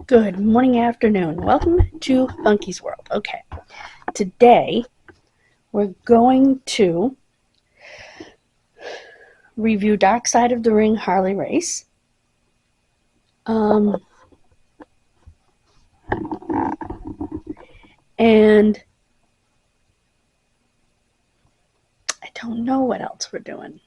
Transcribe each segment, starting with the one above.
Good morning, afternoon. Welcome to Funky's World. Okay, today we're going to review Dark Side of the Ring Harley Race. And I don't know what else we're doing.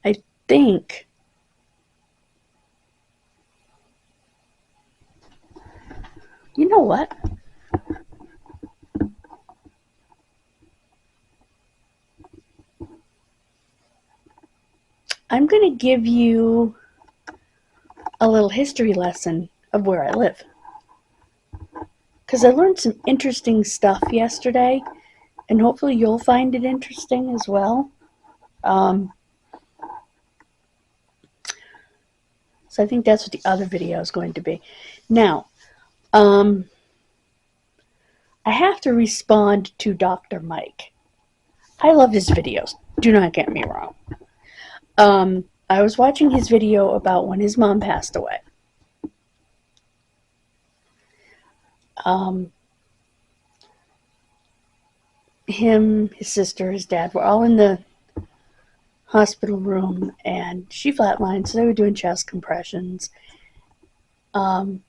I think you know what? I'm going to give you a little history lesson of where I live. Because I learned some interesting stuff yesterday, and hopefully you'll find it interesting as well. So I think that's what the other video is going to be. Now, I have to respond to Dr. Mike. I love his videos. Do not get me wrong. I was watching his video about when his mom passed away. Him, his sister, his dad were all in the hospital room, and she flatlined, so they were doing chest compressions. And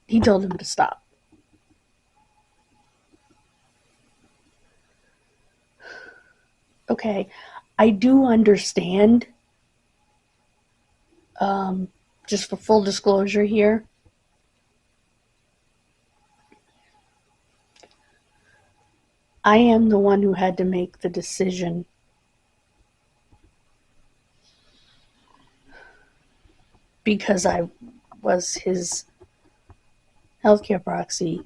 he told him to stop. Okay, I do understand, just for full disclosure here, I am the one who had to make the decision because I was his healthcare proxy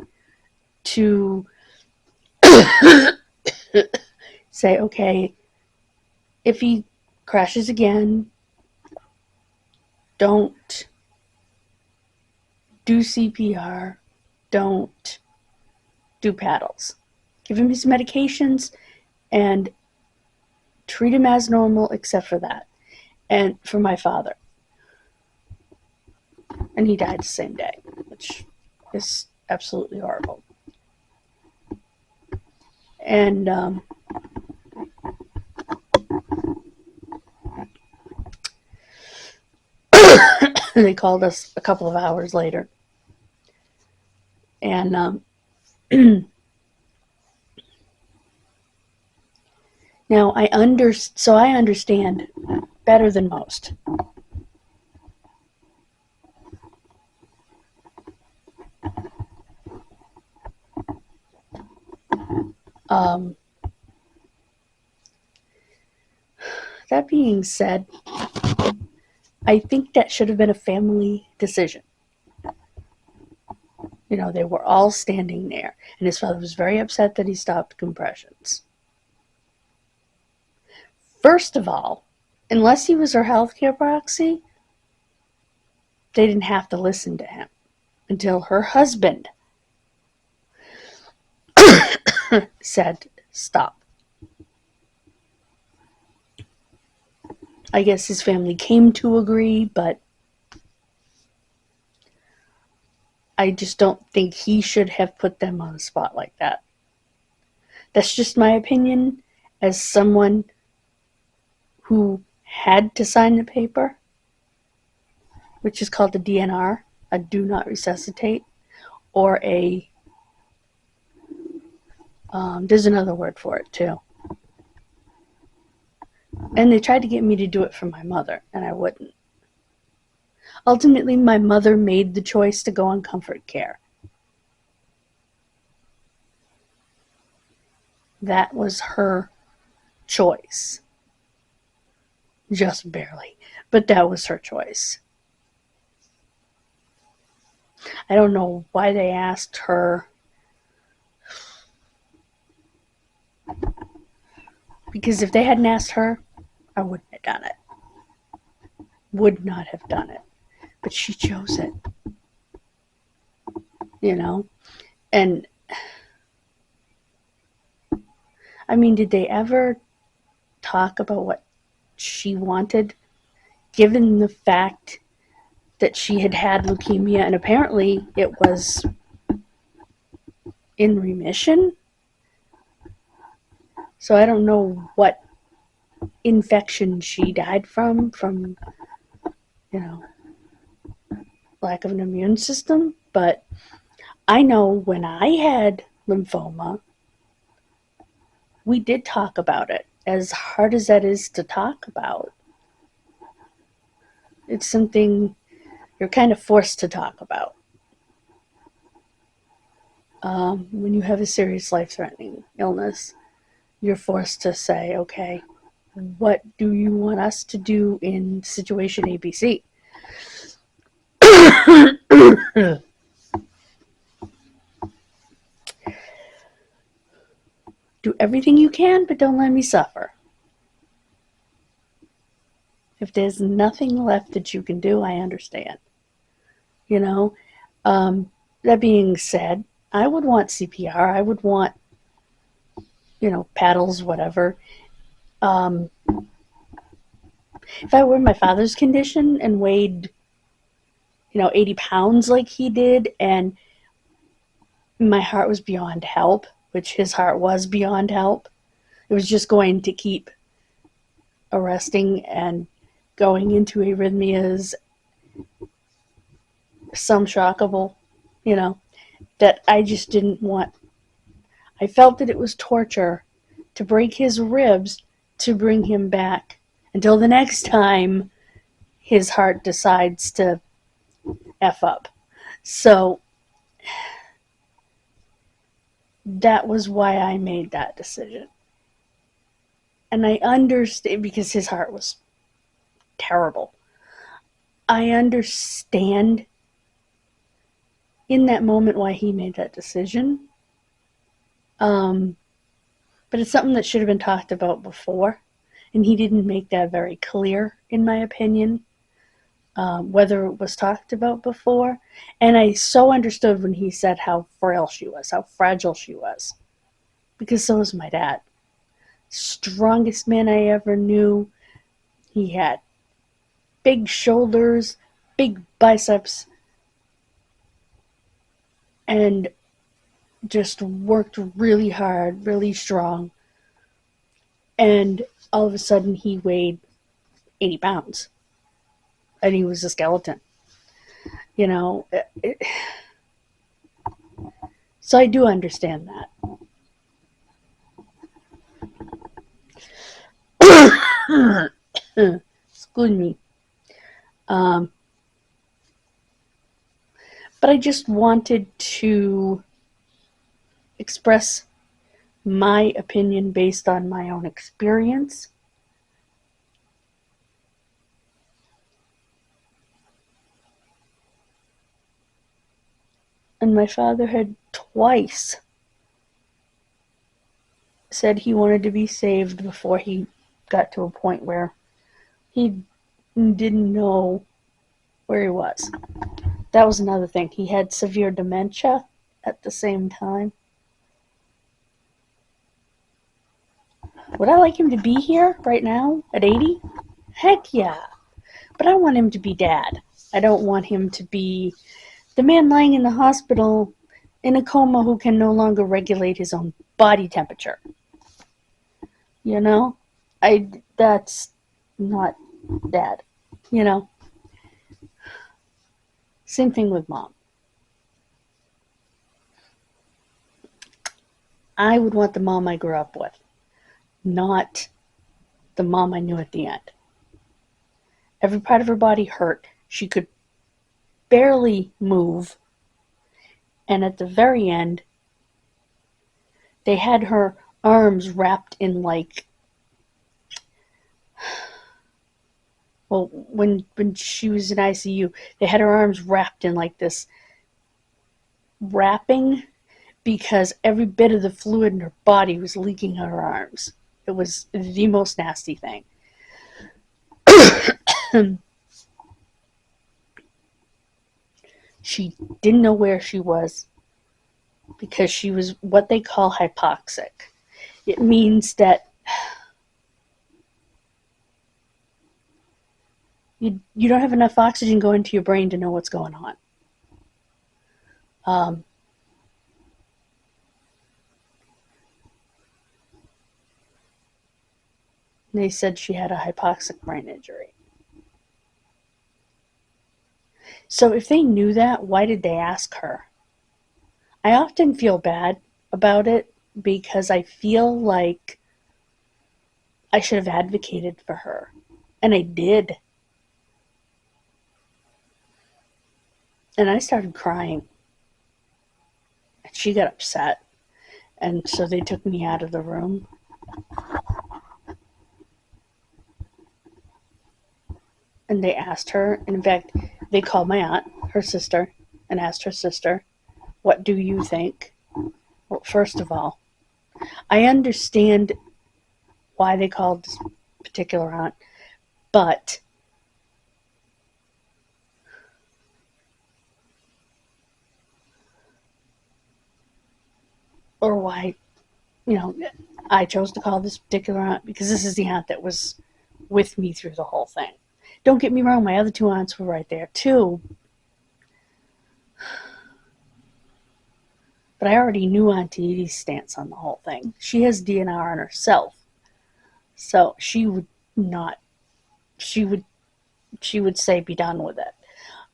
to say, okay, if he crashes again, don't do CPR, don't do paddles. Give him his medications and treat him as normal except for that. And for my father. And he died the same day, which is absolutely horrible. And they called us a couple of hours later. And now I understand better than most. That being said, I think that should have been a family decision. You know, they were all standing there, and his father was very upset that he stopped compressions. First of all, unless he was her healthcare proxy, they didn't have to listen to him until her husband said stop. I guess his family came to agree, but I just don't think he should have put them on the spot like that. That's just my opinion as someone who had to sign the paper, which is called a DNR, a do not resuscitate, or a, there's another word for it too. And they tried to get me to do it for my mother, and I wouldn't. Ultimately, my mother made the choice to go on comfort care. That was her choice. Just barely. But that was her choice. I don't know why they asked her Because if they hadn't asked her, I wouldn't have done it. Would not have done it. But she chose it. You know? And, I mean, did they ever talk about what she wanted? Given the fact that she had had leukemia and apparently it was in remission. So I don't know what infection she died from, you know, lack of an immune system. But I know when I had lymphoma, we did talk about it. As hard as that is to talk about, it's something you're kind of forced to talk about. When you have a serious life-threatening illness, you're forced to say, okay, what do you want us to do in situation ABC? Do everything you can, but don't let me suffer. If there's nothing left that you can do, I understand. You know, that being said, I would want CPR. I would want, paddles, whatever. If I were in my father's condition and weighed, 80 pounds like he did, and my heart was beyond help, which his heart was beyond help, it was just going to keep arresting and going into arrhythmias, some shockable, that I just didn't want. I felt that it was torture to break his ribs to bring him back until the next time his heart decides to F up. So that was why I made that decision. And I understand, because his heart was terrible. I understand in that moment why he made that decision. But it's something that should have been talked about before. And he didn't make that very clear, in my opinion, whether it was talked about before. And I so understood when he said how frail she was, how fragile she was. Because so was my dad. Strongest man I ever knew. He had big shoulders, big biceps, and just worked really hard, really strong. And all of a sudden he weighed 80 pounds. And he was a skeleton. So I do understand that. Excuse me. But I just wanted to express my opinion based on my own experience. And my father had twice said he wanted to be saved before he got to a point where he didn't know where he was. That was another thing. He had severe dementia at the same time. Would I like him to be here right now at 80? Heck yeah. But I want him to be dad. I don't want him to be the man lying in the hospital in a coma who can no longer regulate his own body temperature. That's not dad. Same thing with mom. I would want the mom I grew up with, not the mom I knew at the end. Every part of her body hurt. She could barely move. And at the very end, they had her arms wrapped in when she was in ICU, they had her arms wrapped in this wrapping because every bit of the fluid in her body was leaking out her arms. It was the most nasty thing. She didn't know where she was because she was what they call hypoxic. It means that you don't have enough oxygen going to your brain to know what's going on. They said she had a hypoxic brain injury. So if they knew that, why did they ask her? I often feel bad about it because I feel like I should have advocated for her. And I did. And I started crying. And she got upset. And so they took me out of the room. And they asked her, and in fact, they called my aunt, her sister, and asked her sister, what do you think? Well, first of all, I understand why they called this particular aunt, but or why, I chose to call this particular aunt because this is the aunt that was with me through the whole thing. Don't get me wrong, my other two aunts were right there too. But I already knew Auntie Edie's stance on the whole thing. She has DNR on herself. So she would say be done with it.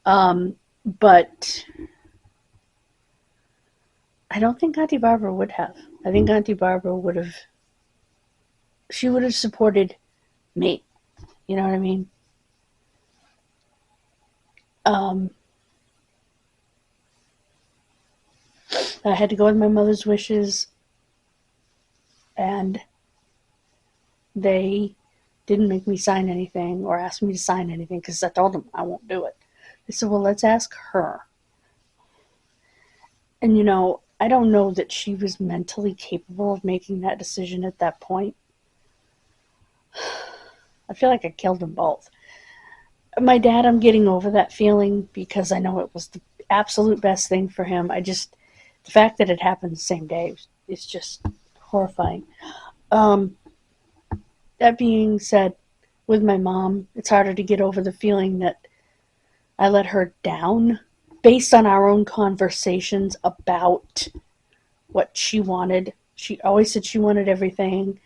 But I don't think Auntie Barbara would have. I think Auntie Barbara would have supported me. You know what I mean? I had to go with my mother's wishes, and they didn't make me sign anything or ask me to sign anything because I told them I won't do it. They said, well, let's ask her. And, I don't know that she was mentally capable of making that decision at that point. I feel like I killed them both. My dad, I'm getting over that feeling because I know it was the absolute best thing for him. The fact that it happened the same day is just horrifying. That being said, with my mom, it's harder to get over the feeling that I let her down based on our own conversations about what she wanted. She always said she wanted everything.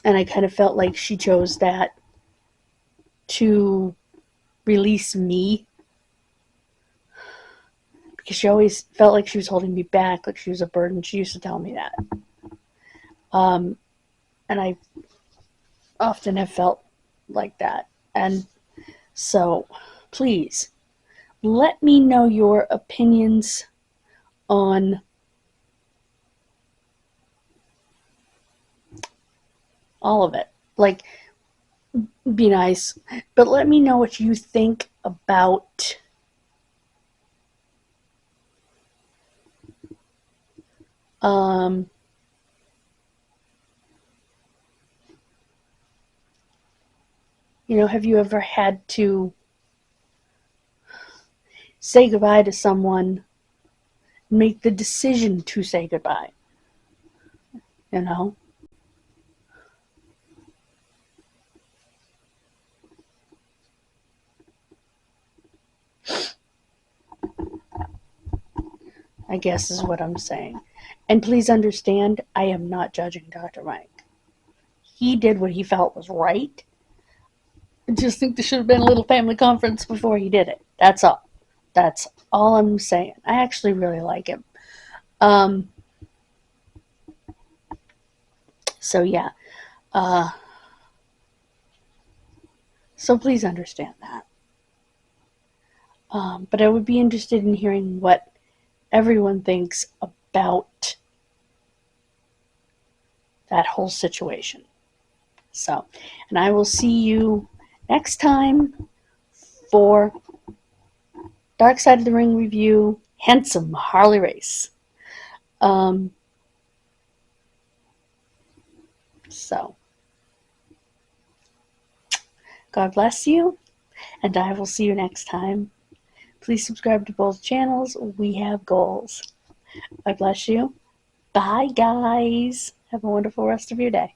And I kind of felt like she chose that to release me because she always felt like she was holding me back, like she was a burden. She used to tell me that. And I often have felt like that. And so, please, let me know your opinions on all of it. Like, be nice, but let me know what you think about have you ever had to say goodbye to someone, make the decision to say goodbye? I guess is what I'm saying. And please understand, I am not judging Dr. Mike. He did what he felt was right. I just think there should have been a little family conference before he did it. That's all. That's all I'm saying. I actually really like him. So yeah. So please understand that. But I would be interested in hearing what everyone thinks about that whole situation. So, and I will see you next time for Dark Side of the Ring review, Handsome Harley Race. So, God bless you, and I will see you next time. Please subscribe to both channels. We have goals. God bless you. Bye, guys. Have a wonderful rest of your day.